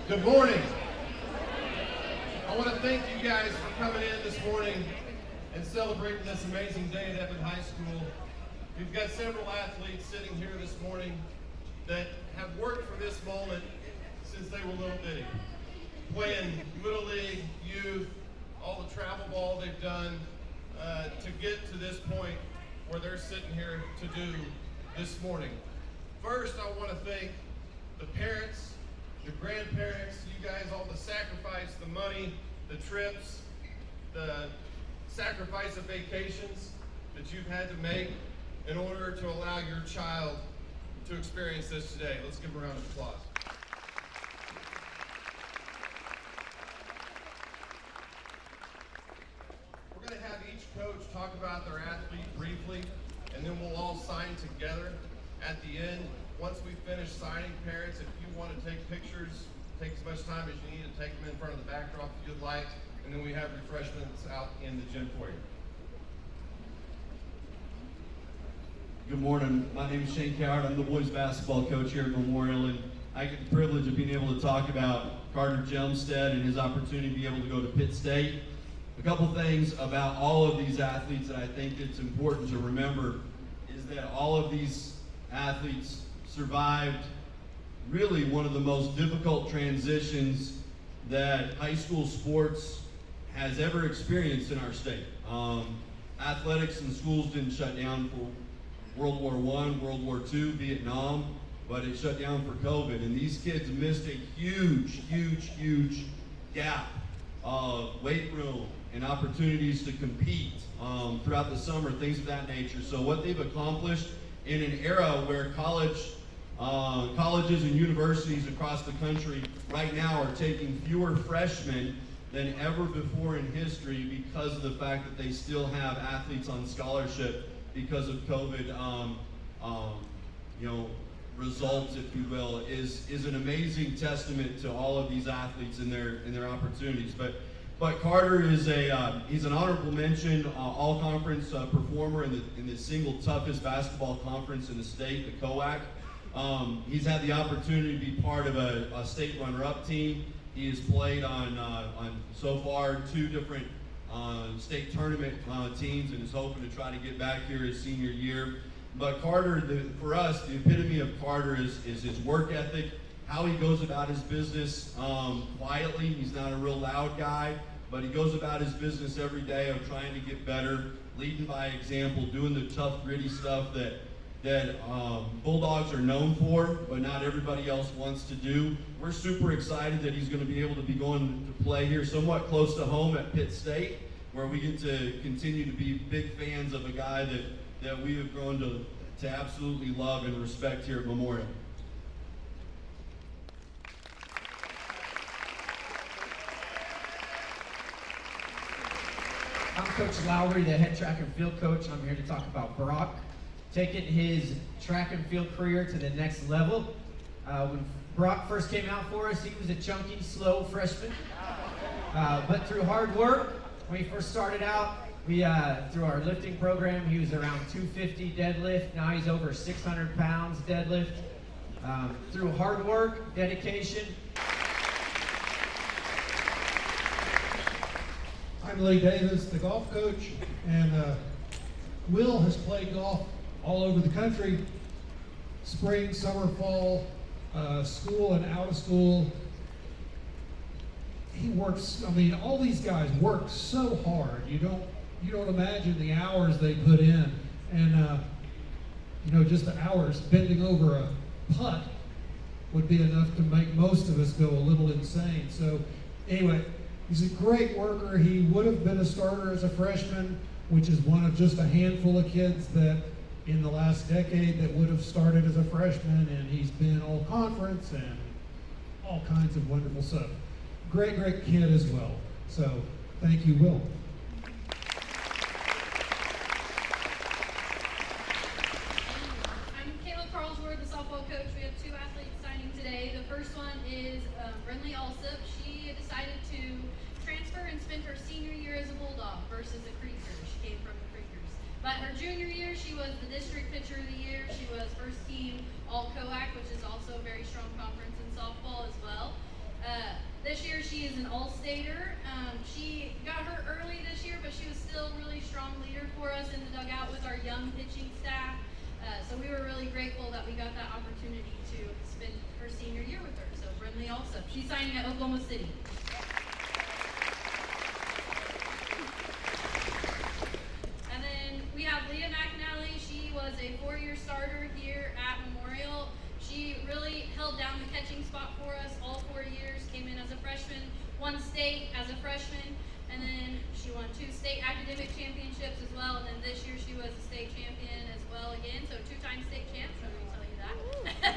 Good morning. I want to thank you guys for coming in this morning and celebrating this amazing day at Evan High School. We've got several athletes sitting here this morning that have worked for this moment since they were little bitty. Playing Little League, youth, all the travel ball they've done to get to this point where they're sitting here to do this morning. First, I want to thank the parents, the grandparents, you guys, all the sacrifice, the money, the trips, the sacrifice of vacations that you've had to make in order to allow your child to experience this today. Let's give them a round of applause. We're going to have each coach talk about their athlete briefly, and then we'll all sign together at the end. Once we finish signing, parents, if you want to take pictures, take as much time as you need to take them in front of the backdrop if you'd like, and then we have refreshments out in the gym for you. Good morning. My name is Shane Coward. I'm the boys basketball coach here at Memorial, and I get the privilege of being able to talk about Carter Jelmstead and his opportunity to be able to go to Pitt State. A couple things about all of these athletes that I think it's important to remember is that all of these athletes survived really one of the most difficult transitions that high school sports has ever experienced in our state. Athletics in schools didn't shut down for World War I, World War II, Vietnam, but it shut down for COVID. And these kids missed a huge gap of weight room and opportunities to compete throughout the summer, things of that nature. So what they've accomplished in an era where colleges and universities across the country right now are taking fewer freshmen than ever before in history because of the fact that they still have athletes on scholarship because of COVID, results, if you will, is an amazing testament to all of these athletes and their opportunities. But Carter is he's an honorable mention, all-conference performer in the single toughest basketball conference in the state, the COAC. He's had the opportunity to be part of a state runner-up team. He has played on so far 2 different state tournament teams and is hoping to try to get back here his senior year. But Carter, for us, the epitome of Carter is his work ethic, how he goes about his business quietly. He's not a real loud guy, but he goes about his business every day of trying to get better, leading by example, doing the tough, gritty stuff that Bulldogs are known for, but not everybody else wants to do. We're super excited that he's going to be able to be going to play here somewhat close to home at Pitt State, where we get to continue to be big fans of a guy that we have grown to absolutely love and respect here at Memorial. I'm Coach Lowry, the head track and field coach. I'm here to talk about Brock taking his track and field career to the next level. When Brock first came out for us, he was a chunky, slow freshman. But through hard work, when he first started out, through our lifting program, he was around 250 deadlift. Now he's over 600 pounds deadlift. Through hard work, dedication. I'm Lee Davis, the golf coach, and Will has played golf all over the country, spring, summer, fall, school and out of school. He works, all these guys work so hard. You don't imagine the hours they put in. And, just the hours bending over a putt would be enough to make most of us go a little insane. So anyway, he's a great worker. He would have been a starter as a freshman, which is one of just a handful of kids that in the last decade that would have started as a freshman, and he's been all conference and all kinds of wonderful stuff. Great kid as well. So thank you, Will. I'm Kayla Carlsworth, the softball coach. We have 2 athletes signing today. The first one is Brinley Alsop. She decided to transfer and spend her senior year as a Bulldog versus a Creeker. She came from the Creekers. But her junior year, she was the district pitcher of the year. She was first team all COAC, which is also a very strong conference in softball as well. all-stater. She got hurt early this year, but she was still a really strong leader for us in the dugout with our young pitching staff. So we were really grateful that we got that opportunity to spend her senior year with her. So Brinley Alsop, she's signing at Oklahoma City. And then we have Leah McNally. She was a 4-year starter here at Memorial. She really held down the catching spot for us all 4 years, came in as a freshman, won state as a freshman, and then she won 2 state academic championships as well, and then this year she was a state champion as well again, so 2-time state champ, so I'm going to tell you that.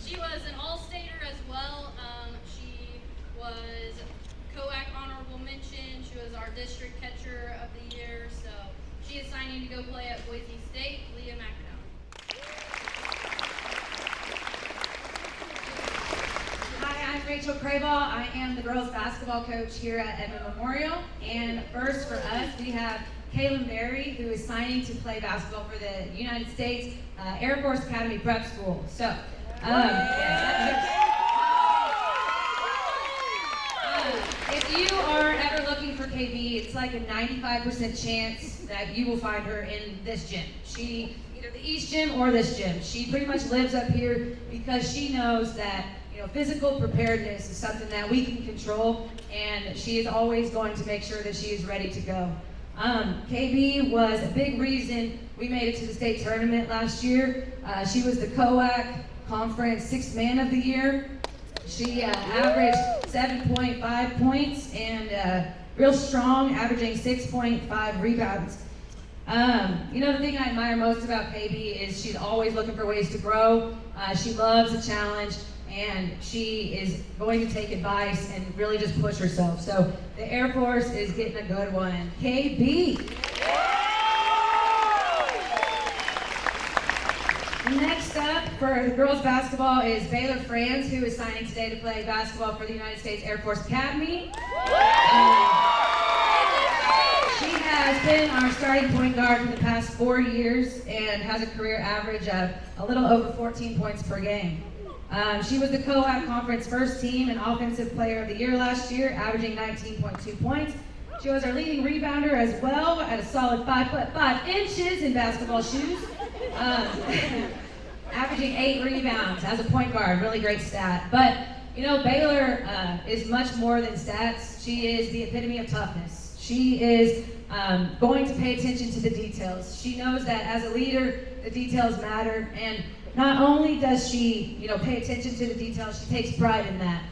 She was an all-stater as well. She was COAC honorable mention. She was our district catcher of the year, so she is signing to go play at Boise State. Leah McNally. Hi, I'm Rachel Craybaugh. I am the girls basketball coach here at Edmond Memorial. And first for us, we have Kaylin Berry, who is signing to play basketball for the United States Air Force Academy Prep School. So, if you are ever looking for KB, it's like a 95% chance that you will find her in this gym. She, either the East Gym or this gym. She pretty much lives up here because she knows that physical preparedness is something that we can control, and she is always going to make sure that she is ready to go. KB was a big reason we made it to the state tournament last year. She was the COAC Conference 6th Man of the Year. She averaged 7.5 points and real strong, averaging 6.5 rebounds. The thing I admire most about KB is she's always looking for ways to grow. She loves a challenge, and she is going to take advice and really just push herself. So the Air Force is getting a good one. KB. Next up for the girls basketball is Baylor Franz, who is signing today to play basketball for the United States Air Force Academy. She has been our starting point guard for the past 4 years and has a career average of a little over 14 points per game. She was the COAC Conference first team and Offensive Player of the Year last year, averaging 19.2 points. She was our leading rebounder as well at a solid 5'5" in basketball shoes, averaging 8 rebounds as a point guard. Really great stat. But Baylor is much more than stats. She is the epitome of toughness. She is going to pay attention to the details. She knows that as a leader, the details matter, and not only does she, pay attention to the details, she takes pride in that.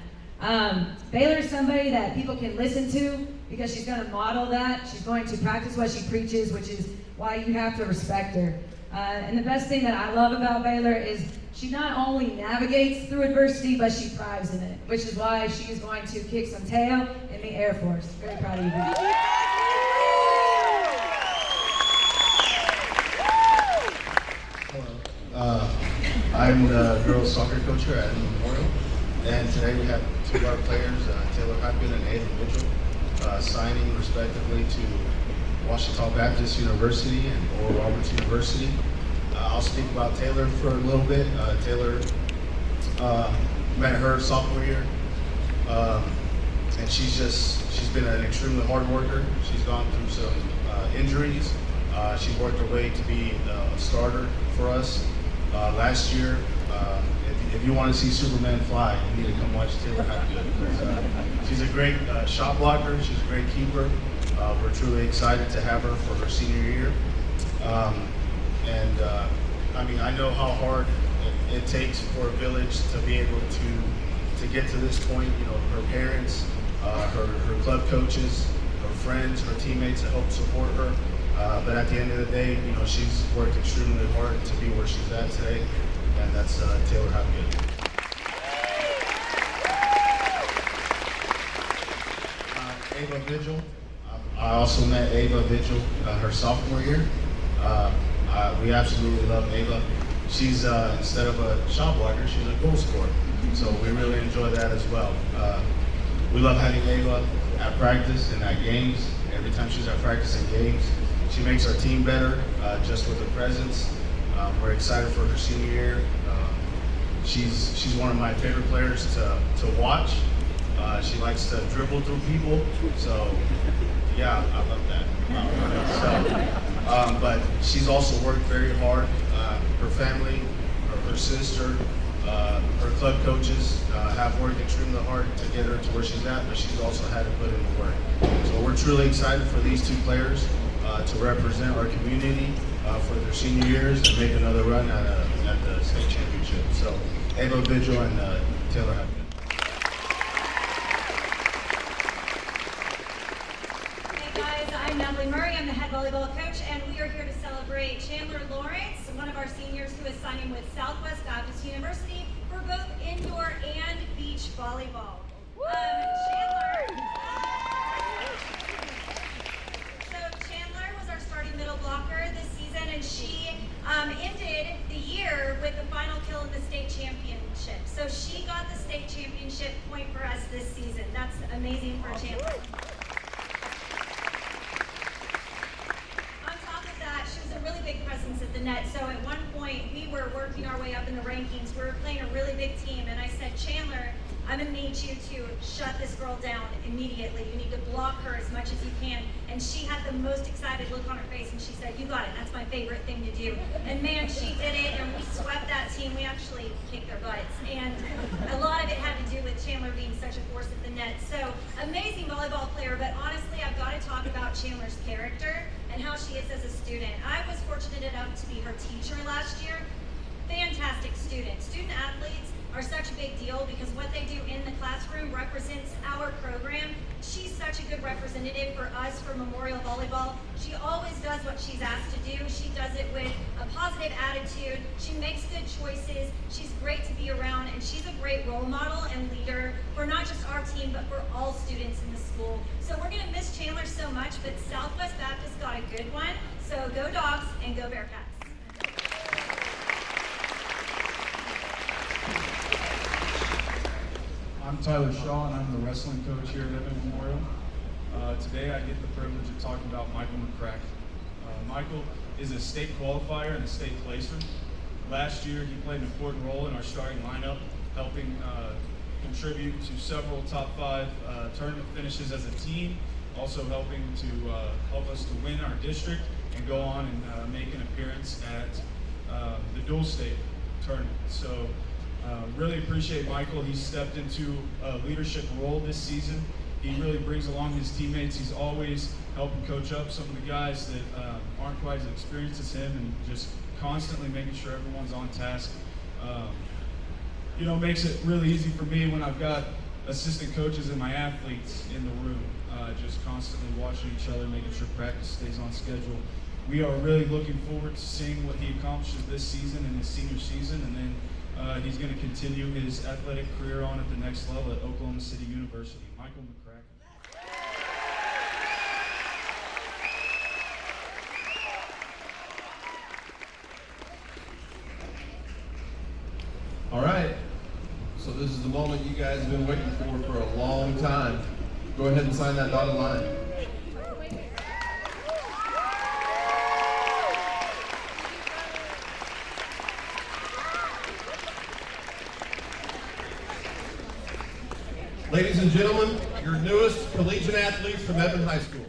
Baylor is somebody that people can listen to because she's going to model that. She's going to practice what she preaches, which is why you have to respect her. And the best thing that I love about Baylor is she not only navigates through adversity, but she thrives in it, which is why she is going to kick some tail in the Air Force. Very proud of you, Baylor. I'm the girls soccer coach here at Memorial, and today we have 2 of our players, Taylor Hypin and Ava Mitchell, signing respectively to Ouachita Baptist University and Oral Roberts University. I'll speak about Taylor for a little bit. Taylor met her sophomore year, and she's been an extremely hard worker. She's gone through some injuries. She worked her way to be a starter for us. Last year, if you want to see Superman fly, you need to come watch Taylor Hypin. She's a great shot blocker. She's a great keeper. We're truly excited to have her for her senior year. I know how hard it takes for a village to be able to get to this point. Her parents, her club coaches, her friends, her teammates that help support her. But at the end of the day, she's worked extremely hard to be where she's at today, and that's Taylor Hypin. Ava Vigil. I also met Ava Vigil her sophomore year. We absolutely love Ava. She's, instead of a shot blocker, she's a goal scorer. So we really enjoy that as well. We love having Ava at practice and at games. Every time she's at practice and games, she makes our team better just with her presence. We're excited for her senior year. She's one of my favorite players to watch. She likes to dribble through people, so yeah, I love that. But she's also worked very hard. Her family, her sister, her club coaches have worked extremely hard to get her to where she's at, but she's also had to put in the work. So we're truly excited for these two players to represent our community for their senior years and make another run at the state championship. So Ava Vigil and Taylor Hopkins. I'm Natalie Murray, I'm the head volleyball coach, and we are here to celebrate Chandler Lawrence, one of our seniors who is signing with Southwest Baptist University for both indoor and beach volleyball. Chandler was our starting middle blocker this season, and she ended the year with the final kill in the state championship. So she got the state championship point for us this season. That's amazing for Chandler. Really big presence at the net. So at one point we were working our way up in the rankings. We were playing a really big team, and I said, Chandler, I'm gonna need you to shut this girl down immediately. You need to block her as much as you can. And she had the most excited look on her face, and she said, you got it, that's my favorite thing to do. And man, she did it, and we swept that team. We actually kicked their butts. And a lot of it had to do with Chandler being such a force at the net. So amazing volleyball player, but honestly, I've got to talk about Chandler's character and how she is as a student. I was fortunate enough to be her teacher last year. Fantastic student. Student athletes are such a big deal because what they do in the classroom represents our program. She's such a good representative for us for Memorial Volleyball. She always does what she's asked to do. She does it with a positive attitude. She makes good choices. She's great to be around, and she's a great role model and leader for not just our team, but for all students in the school. So we're gonna miss Chandler so much, but Southwest Baptist got a good one. So go Dogs and go Bearcats. I'm Tyler Shaw, and I'm the wrestling coach here at Edmond Memorial. Today I get the privilege of talking about Michael McCracken. Michael is a state qualifier and a state placer. Last year he played an important role in our starting lineup, helping contribute to several top 5 tournament finishes as a team, also helping to help us to win our district and go on and make an appearance at the dual state tournament. So really appreciate Michael. He stepped into a leadership role this season. He really brings along his teammates. He's always helping coach up some of the guys that aren't quite as experienced as him, and just constantly making sure everyone's on task. Makes it really easy for me when I've got assistant coaches and my athletes in the room, just constantly watching each other, making sure practice stays on schedule. We are really looking forward to seeing what he accomplishes this season and his senior season, and then he's going to continue his athletic career on at the next level at Oklahoma City University. Michael McCracken. All right. So this is the moment you guys have been waiting for a long time. Go ahead and sign that dotted line. Ladies and gentlemen, your newest collegiate athletes from Edmond High School.